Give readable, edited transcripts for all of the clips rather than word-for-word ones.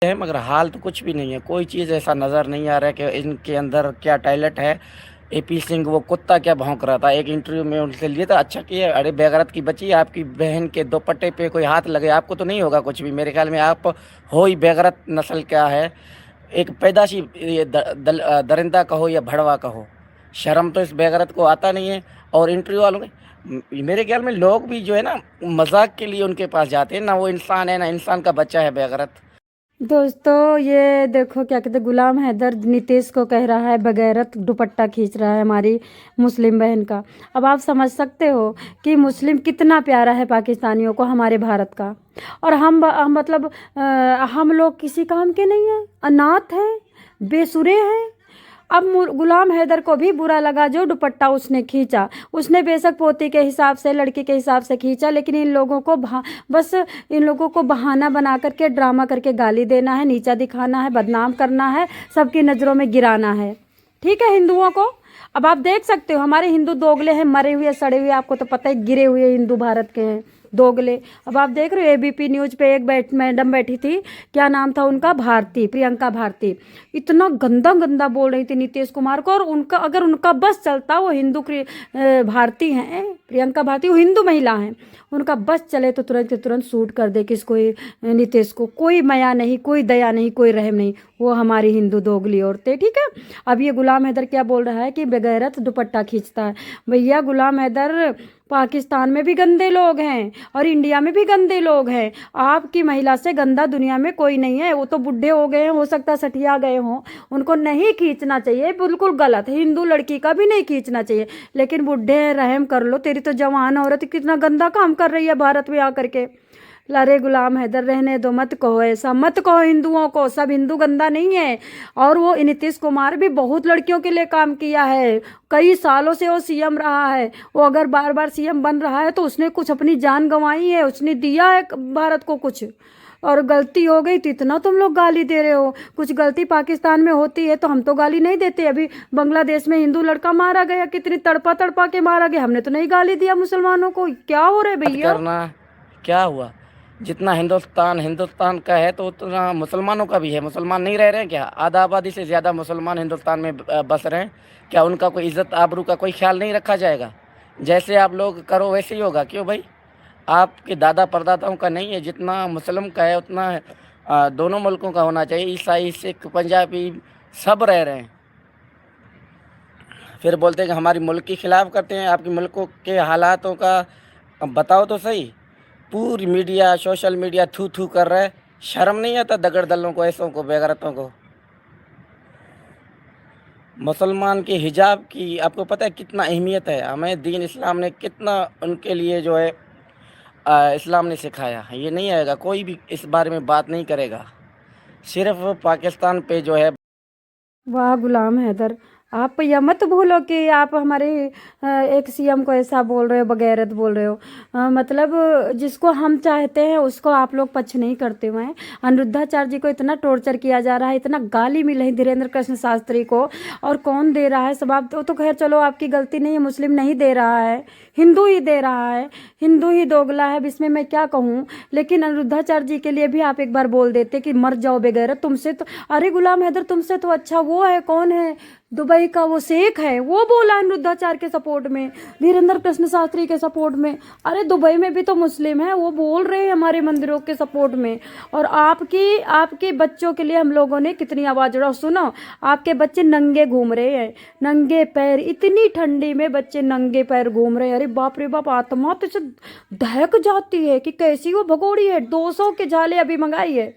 है, मगर हाल तो कुछ भी नहीं है। कोई चीज़ ऐसा नज़र नहीं आ रहा है कि इनके अंदर क्या टैलेंट है। एपी सिंह वो कुत्ता क्या भौंक रहा था, एक इंटरव्यू में उनसे लिए था। अच्छा किया, अरे बेगैरत की बच्ची, आपकी बहन के दुपट्टे पे कोई हाथ लगे आपको तो नहीं होगा कुछ भी। मेरे ख्याल में आप हो ही बेगैरत नस्ल क्या है, एक पैदाशी ये दरिंदा कहो या भड़वा कहो, शर्म तो इस बेगैरत को आता नहीं है। और इंटरव्यू वालों के मेरे ख्याल में लोग भी जो है ना मजाक के लिए उनके पास जाते हैं, ना वो इंसान है ना इंसान का बच्चा है बेगैरत। दोस्तों ये देखो क्या कहते, गुलाम हैदर नीतीश को कह रहा है बगैरत, दुपट्टा खींच रहा है हमारी मुस्लिम बहन का। अब आप समझ सकते हो कि मुस्लिम कितना प्यारा है पाकिस्तानियों को हमारे भारत का। और हम मतलब हम लोग किसी काम के नहीं हैं, अनाथ हैं, बेसुरे हैं। अब गुलाम हैदर को भी बुरा लगा जो दुपट्टा उसने खींचा। उसने बेशक पोती के हिसाब से, लड़की के हिसाब से खींचा, लेकिन इन लोगों को बस इन लोगों को बहाना बना करके, ड्रामा करके गाली देना है, नीचा दिखाना है, बदनाम करना है, सबकी नज़रों में गिराना है। ठीक है हिंदुओं को। अब आप देख सकते हो हमारे हिंदू दोगले हैं, मरे हुए सड़े हुए, आपको तो पता है, गिरे हुए हिंदू भारत के हैं दोगले। अब आप देख रहे हो एबीपी न्यूज़ पे एक मैडम बैठी थी, क्या नाम था उनका, भारती, प्रियंका भारती। इतना गंदा गंदा बोल रही थी नीतीश कुमार को। और उनका अगर उनका बस चलता, वो हिंदू भारती हैं, प्रियंका भारती, वो हिंदू महिला हैं, उनका बस चले तो तुरंत के तुरंत शूट कर दे किसको, नीतीश को। कोई माया नहीं, कोई दया नहीं, कोई रहम नहीं। वो हमारी हिंदू दोगली औरतें। ठीक है। अब ये गुलाम हैदर क्या बोल रहा है कि बेगैरत दुपट्टा खींचता है। भैया गुलाम हैदर, पाकिस्तान में भी गंदे लोग हैं और इंडिया में भी गंदे लोग हैं। आपकी महिला से गंदा दुनिया में कोई नहीं है। वो तो बुढ़े हो गए हैं, हो सकता है सठिया गए हों, उनको नहीं खींचना चाहिए, बिल्कुल गलत है। हिंदू लड़की का भी नहीं खींचना चाहिए, लेकिन बुढ़े हैं, रहम कर लो। तेरी तो जवान औरत कितना गंदा काम कर रही है भारत में आकर के। अरे गुलाम हैदर रहने दो, मत कहो ऐसा, मत कहो हिंदुओं को, सब हिंदू गंदा नहीं है। और वो नीतीश कुमार भी बहुत लड़कियों के लिए काम किया है, कई सालों से वो सीएम रहा है। वो अगर बार बार सीएम बन रहा है तो उसने कुछ अपनी जान गंवाई है, उसने दिया है भारत को कुछ। और गलती हो गई तो इतना तुम लोग गाली दे रहे हो। कुछ गलती पाकिस्तान में होती है तो हम तो गाली नहीं देते। अभी बांग्लादेश में हिंदू लड़का मारा गया, कितनी तड़पा तड़पा के मारा गया, हमने तो नहीं गाली दिया मुसलमानों को। क्या हो रहा है बात भैया। करना क्या हुआ, जितना हिंदुस्तान का है तो उतना मुसलमानों का भी है। मुसलमान नहीं रह रहे हैं क्या? आधा आबादी से ज़्यादा मुसलमान हिंदुस्तान में बस रहे हैं। क्या उनका कोई इज़्ज़त आबरू का कोई ख्याल नहीं रखा जाएगा? जैसे आप लोग करो वैसे ही होगा। क्यों भाई? आपके दादा परदादाओं का नहीं है, जितना मुस्लिम का है उतना दोनों मुल्कों का होना चाहिए। ईसाई, सिख, पंजाबी सब रह रहे हैं। फिर बोलते हैं कि हमारी मुल्क के ख़िलाफ़ करते हैं। आपके मुल्कों के हालातों का बताओ तो सही। पूरी मीडिया, सोशल मीडिया थू थू कर रहा है। शर्म नहीं आता दगड़ दलों को, ऐसों को, बेगैरतों को? मुसलमान के हिजाब की आपको पता है कितना अहमियत है? हमें दीन इस्लाम ने कितना उनके लिए जो है इस्लाम ने सिखाया। ये नहीं आएगा, कोई भी इस बारे में बात नहीं करेगा। सिर्फ पाकिस्तान पे जो है। वाह गुलाम हैदर, आप यह मत भूलो कि आप हमारे एक सीएम को ऐसा बोल रहे हो, बगैरत बोल रहे हो। मतलब जिसको हम चाहते हैं उसको आप लोग पक्ष नहीं करते हुए हैं। अनिरुद्धाचार्य जी को इतना टॉर्चर किया जा रहा है, इतना गाली मिल रही धीरेन्द्र कृष्ण शास्त्री को, और कौन दे रहा है सब? आप तो खैर चलो, आपकी गलती नहीं है, मुस्लिम नहीं दे रहा है, हिंदू ही दे रहा है, हिंदू ही दोगला है। अब इसमें मैं क्या कहूँ। लेकिन अनिरुद्धाचार्य जी के लिए भी आप एक बार बोल देते कि मर जाओ बेगैरत, तुमसे तो, अरे गुलाम हैदर तुमसे तो अच्छा वो है, कौन है, दुबई का वो शेख है, वो बोला अनिरुद्धाचार्य के सपोर्ट में, धीरेन्द्र कृष्ण शास्त्री के सपोर्ट में। अरे दुबई में भी तो मुस्लिम है, वो बोल रहे हैं हमारे मंदिरों के सपोर्ट में। और आपके बच्चों के लिए हम लोगों ने कितनी आवाज उठाई। सुनो, आपके बच्चे नंगे घूम रहे हैं, नंगे पैर, इतनी ठंडी में बच्चे नंगे पैर घूम रहे हैं। अरे बाप रे बाप, आत्मा तो इसे दहक जाती है कि कैसी वो भगोड़ी है। 200 के झाले अभी मंगाई है,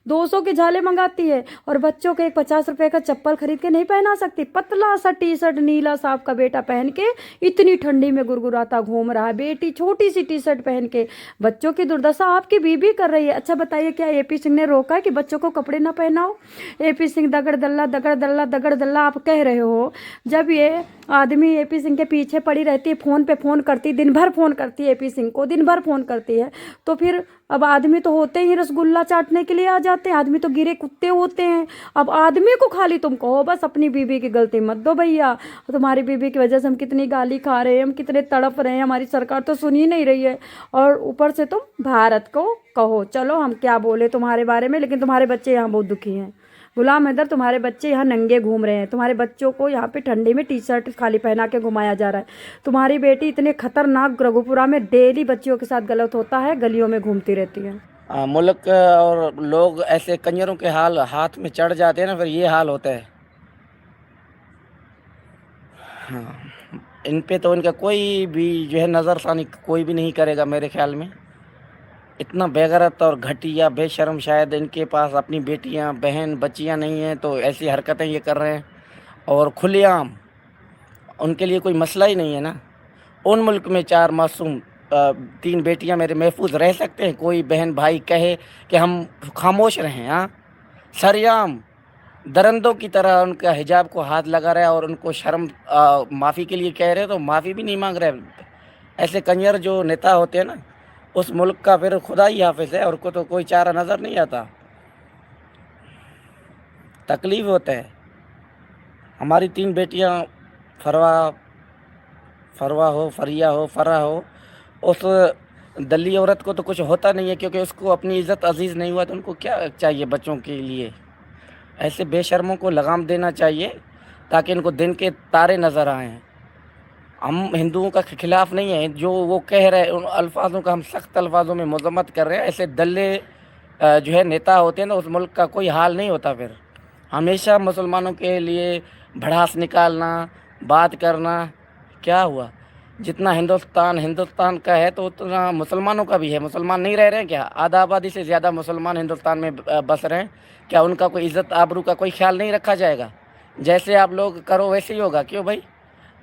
200 के झाले मंगाती है, और बच्चों के एक 50 रुपए का चप्पल खरीद के नहीं पहना सकती। पतला सा टी शर्ट नीला सा आपका बेटा पहन के इतनी ठंडी में गुरगुराता घूम रहा है, बेटी छोटी सी टी शर्ट पहन के। बच्चों की दुर्दशा आपकी बीबी कर रही है। अच्छा बताइए, क्या एपी सिंह ने रोका है कि बच्चों को कपड़े ना पहनाओ? एपी सिंह दगड़ दल्ला दगड़ दल्ला दगड़ दल्ला आप कह रहे हो। जब ये आदमी एपी सिंह के पीछे पड़ी रहती है, फ़ोन पे फ़ोन करती, दिन भर फ़ोन करती है एपी सिंह को, दिन भर फ़ोन करती है। तो फिर अब आदमी तो होते ही रसगुल्ला चाटने के लिए आ जाते हैं, आदमी तो गिरे कुत्ते होते हैं। अब आदमी को खाली तुम कहो बस अपनी बीवी की गलती मत दो भैया, तुम्हारी बीवी की वजह से हम कितनी गाली खा रहे हैं, हम कितने तड़प रहे हैं, हमारी सरकार तो सुन ही नहीं रही है। और ऊपर से तुम भारत को कहो, चलो हम क्या बोले तुम्हारे बारे में, लेकिन तुम्हारे बच्चे यहाँ बहुत दुखी हैं। गुलाम हैदर, तुम्हारे बच्चे यहाँ नंगे घूम रहे हैं, तुम्हारे बच्चों को यहाँ पे ठंडी में टी शर्ट खाली पहना के घुमाया जा रहा है। तुम्हारी बेटी इतने खतरनाक रघुपुरा में डेली बच्चियों के साथ गलत होता है, गलियों में घूमती रहती है। मुल्क और लोग ऐसे कंजरों के हाल हाथ में चढ़ जाते हैं ना, फिर ये हाल होता है। हाँ, इन पे तो इनका कोई भी जो है नज़रसानी कोई भी नहीं करेगा मेरे ख्याल में। इतना बेगैरत और घटिया बेशर्म शायद इनके पास अपनी बेटियां बहन बच्चियां नहीं हैं, तो ऐसी हरकतें ये कर रहे हैं। और खुलेआम उनके लिए कोई मसला ही नहीं है ना। उन मुल्क में 4 मासूम 3 बेटियां मेरे महफूज रह सकते हैं? कोई बहन भाई कहे कि हम खामोश रहें? हाँ, सरेआम दरंदों की तरह उनका हिजाब को हाथ लगा रहा है और उनको शर्म माफ़ी के लिए कह रहे हैं, तो माफ़ी भी नहीं मांग रहे। ऐसे कंजर जो नेता होते हैं ना, उस मुल्क का फिर खुदा ही हाफिज़ है, और को तो कोई चारा नज़र नहीं आता। तकलीफ़ होता है। हमारी 3 बेटियां फरवा हो, फरिया हो, फरा हो, उस दली औरत को तो कुछ होता नहीं है, क्योंकि उसको अपनी इज़्ज़त अजीज़ नहीं हुआ, तो उनको क्या चाहिए बच्चों के लिए? ऐसे बेशर्मों को लगाम देना चाहिए ताकि इनको दिन के तारे नज़र आएँ। हम हिंदुओं का खिलाफ नहीं है, जो वो कह रहे हैं उन अल्फाजों का हम सख्त अल्फाजों में मजम्मत कर रहे हैं। ऐसे दल्ले जो है नेता होते हैं ना, उस मुल्क का कोई हाल नहीं होता। फिर हमेशा मुसलमानों के लिए भड़ास निकालना, बात करना, क्या हुआ? जितना हिंदुस्तान का है तो उतना मुसलमानों का भी है। मुसलमान नहीं रह रहे हैं क्या? आधा आबादी से ज़्यादा मुसलमान हिंदुस्तान में बस रहे हैं। क्या उनका कोई इज़्ज़त आबरू का कोई ख्याल नहीं रखा जाएगा? जैसे आप लोग करो वैसे ही होगा। क्यों भाई?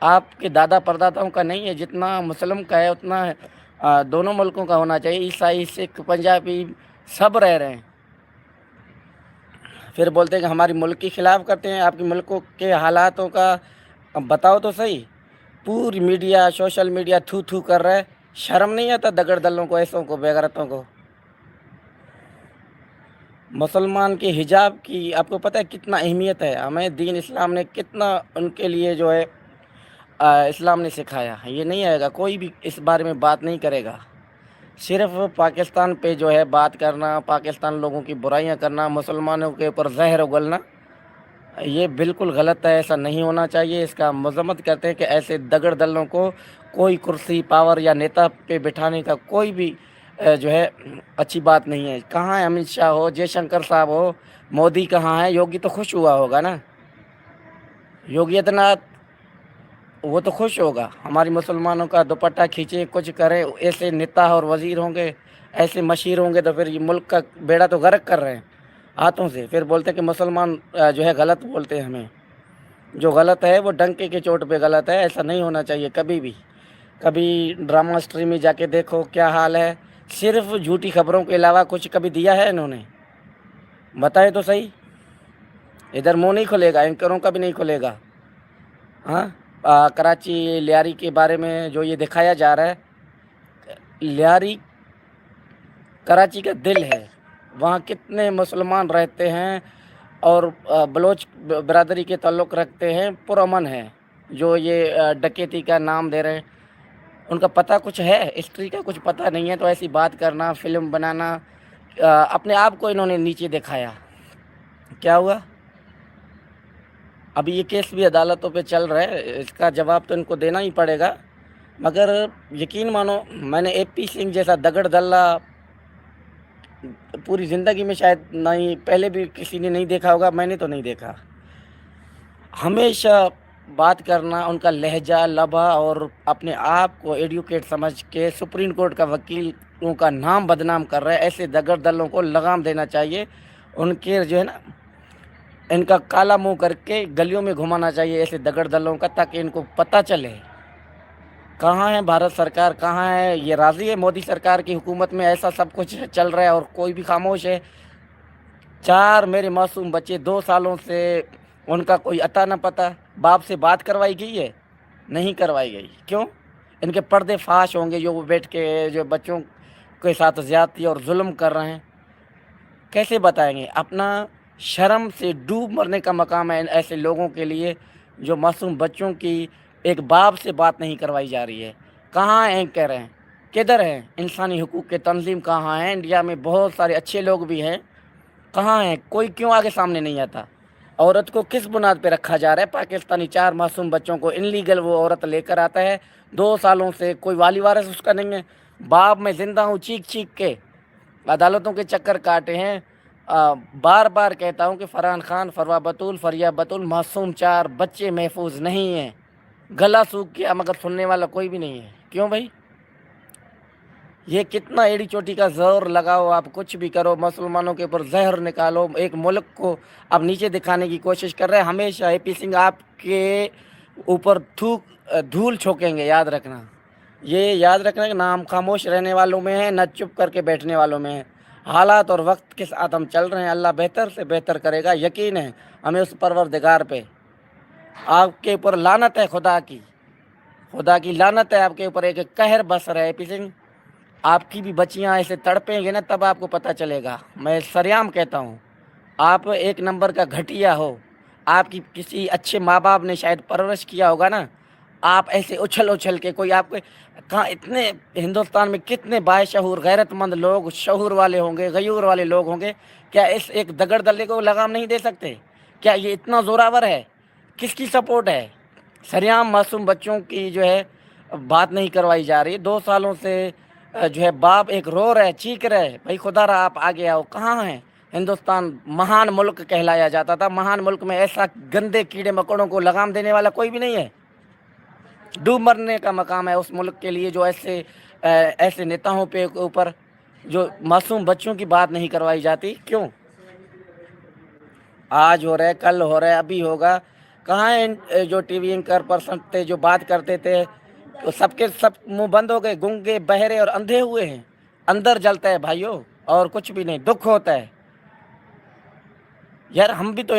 आपके दादा परदादाओं का नहीं है, जितना मुस्लिम का है उतना दोनों मुल्कों का होना चाहिए। ईसाई, सिख, पंजाबी सब रह रहे हैं। फिर बोलते हैं कि हमारी मुल्क के ख़िलाफ़ करते हैं। आपके मुल्कों के हालातों का अब बताओ तो सही। पूरी मीडिया, सोशल मीडिया थू थू कर रहा है। शर्म नहीं आता दगड़ दलों को, ऐसों को, बेगैरतों को? मुसलमान के हिजाब की आपको पता है कितना अहमियत है? हमें दीन इस्लाम ने कितना उनके लिए जो है इस्लाम ने सिखाया। ये नहीं आएगा, कोई भी इस बारे में बात नहीं करेगा। सिर्फ पाकिस्तान पे जो है बात करना, पाकिस्तान लोगों की बुराइयां करना, मुसलमानों के ऊपर जहर उगलना, ये बिल्कुल गलत है। ऐसा नहीं होना चाहिए। इसका मजम्मत करते हैं कि ऐसे दगड़ दलों को कोई कुर्सी, पावर या नेता पे बिठाने का कोई भी जो है अच्छी बात नहीं है। कहाँ है अमित शाह हो, जयशंकर साहब हो, मोदी कहाँ है? योगी तो खुश हुआ होगा ना, योगी आदित्यनाथ, वो तो खुश होगा। हमारी मुसलमानों का दुपट्टा खींचे, कुछ करे। ऐसे नेता और वज़ीर होंगे, ऐसे मशीर होंगे, तो फिर ये मुल्क का बेड़ा तो गर्क कर रहे हैं हाथों से। फिर बोलते हैं कि मुसलमान जो है गलत बोलते हैं हमें। जो गलत है वो डंके के चोट पे गलत है। ऐसा नहीं होना चाहिए कभी भी। कभी ड्रामा स्ट्रीम में जाके देखो क्या हाल है। सिर्फ झूठी खबरों के अलावा कुछ कभी दिया है इन्होंने? बताए तो सही। इधर मुँह नहीं खुलेगा, एंकरों का भी नहीं खुलेगा। हाँ, कराची लियारी के बारे में जो ये दिखाया जा रहा है, लियारी कराची का दिल है। वहाँ कितने मुसलमान रहते हैं और बलोच बरादरी के ताल्लुक़ रखते हैं, पुरअमन है। जो ये डकैती का नाम दे रहे हैं, उनका पता कुछ है? हिस्ट्री का कुछ पता नहीं है, तो ऐसी बात करना, फिल्म बनाना, अपने आप को इन्होंने नीचे दिखाया। क्या हुआ? अभी ये केस भी अदालतों पे चल रहा है, इसका जवाब तो इनको देना ही पड़ेगा। मगर यकीन मानो, मैंने एपी सिंह जैसा दगड़ दल्ला पूरी ज़िंदगी में शायद नहीं, पहले भी किसी ने नहीं देखा होगा, मैंने तो नहीं देखा। हमेशा बात करना, उनका लहजा, लबा और अपने आप को एडुकेट समझ के सुप्रीम कोर्ट का वकीलों का नाम बदनाम कर रहे हैं। ऐसे दगड़ दलों को लगाम देना चाहिए। उनके जो है ना, इनका काला मुंह करके गलियों में घुमाना चाहिए ऐसे दगड़ दलों का, ताकि इनको पता चले कहाँ है भारत सरकार, कहाँ है। ये राज़ी है मोदी सरकार की हुकूमत में ऐसा सब कुछ चल रहा है और कोई भी खामोश है? 4 मेरे मासूम बच्चे 2 सालों से, उनका कोई अता न पता। बाप से बात करवाई गई है? نہیں کروائی گئی. کیوں؟ ان کے پردے فاش ہوں گے جو وہ بیٹھ کے جو بچوں کے ساتھ زیادتی اور ظلم کر رہے ہیں. کیسے بتائیں گے؟ اپنا شرم سے ڈوب مرنے کا مقام ہے ایسے لوگوں کے لیے جو معصوم بچوں کی ایک باپ سے بات نہیں کروائی جا رہی ہے. کہاں ہیں کہہ رہے ہیں؟ کدھر ہیں انسانی حقوق کے تنظیم؟ کہاں ہیں؟ انڈیا میں بہت سارے اچھے لوگ بھی ہیں. کہاں ہیں؟ کوئی کیوں آگے سامنے نہیں آتا؟ عورت کو کس بنیاد پہ رکھا جا رہا ہے؟ پاکستانی 4 معصوم بچوں کو انلیگل وہ عورت لے کر آتا ہے. 2 سالوں سے کوئی والی وارث اس کا نہیں ہے. باپ میں زندہ ہوں چیخ چیخ کے عدالتوں کے چکر کاٹے ہیں. بار بار کہتا ہوں کہ فرحان خان، فروا بطول، فریا بطول معصوم 4 بچے محفوظ نہیں ہیں. گلا سوکھ گیا مگر سننے والا کوئی بھی نہیں ہے. کیوں بھائی؟ یہ کتنا ایڑی چوٹی کا زور لگاؤ، آپ کچھ بھی کرو، مسلمانوں کے اوپر زہر نکالو، ایک ملک کو آپ نیچے دکھانے کی کوشش کر رہے ہیں. ہمیشہ اے پی سنگھ آپ کے اوپر دھول چھونکیں گے، یاد رکھنا. یہ یاد رکھنا کہ نہ ہم خاموش رہنے والوں میں ہیں، نہ چپ کر کے بیٹھنے والوں میں ہیں. حالات اور وقت کے ساتھ ہم چل رہے ہیں. اللہ بہتر سے بہتر کرے گا، یقین ہے ہمیں اس پروردگار پہ. آپ کے اوپر لعنت ہے خدا کی لعنت ہے آپ کے اوپر. ایک قہر بس رہا ہے اے پی سنگھ. آپ کی بھی بچیاں ایسے تڑپیں گے نا تب آپ کو پتہ چلے گا. میں سریعام کہتا ہوں، آپ ایک نمبر کا گھٹیا ہو. آپ کی کسی اچھے ماں باپ نے شاید پرورش کیا ہوگا نا. آپ ایسے اچھل کے کوئی آپ کو کہاں اتنے ہندوستان میں کتنے باشعور غیرت مند لوگ، شعور والے ہوں گے، غیور والے لوگ ہوں گے. کیا اس ایک دگڑ دلے کو لگام نہیں دے سکتے؟ کیا یہ اتنا زوراور ہے؟ کس کی سپورٹ ہے؟ سریعام معصوم بچوں کی جو ہے بات نہیں کروائی جا رہی. 2 سالوں سے جو ہے باپ ایک رو رہا ہے، چیخ رہا ہے، بھائی خدا رہا آپ آگے آؤ. کہاں ہیں؟ ہندوستان مہان ملک کہلایا جاتا تھا. مہان ملک میں ایسا گندے کیڑے مکوڑوں کو لگام دینے والا کوئی بھی نہیں ہے. ڈوب مرنے کا مقام ہے اس ملک کے لیے جو ایسے نیتاؤں پہ اوپر جو معصوم بچوں کی بات نہیں کروائی جاتی. کیوں؟ آج ہو رہا ہے، کل ہو رہا ہے، ابھی ہوگا. کہاں ہیں جو ٹی وی اینکر پرسن تھے جو بات کرتے تھے؟ تو سب کے سب منہ بند ہو گئے، گنگے بہرے اور اندھے ہوئے ہیں. اندر جلتا ہے بھائیوں اور کچھ بھی نہیں. دکھ ہوتا ہے یار. ہم بھی تو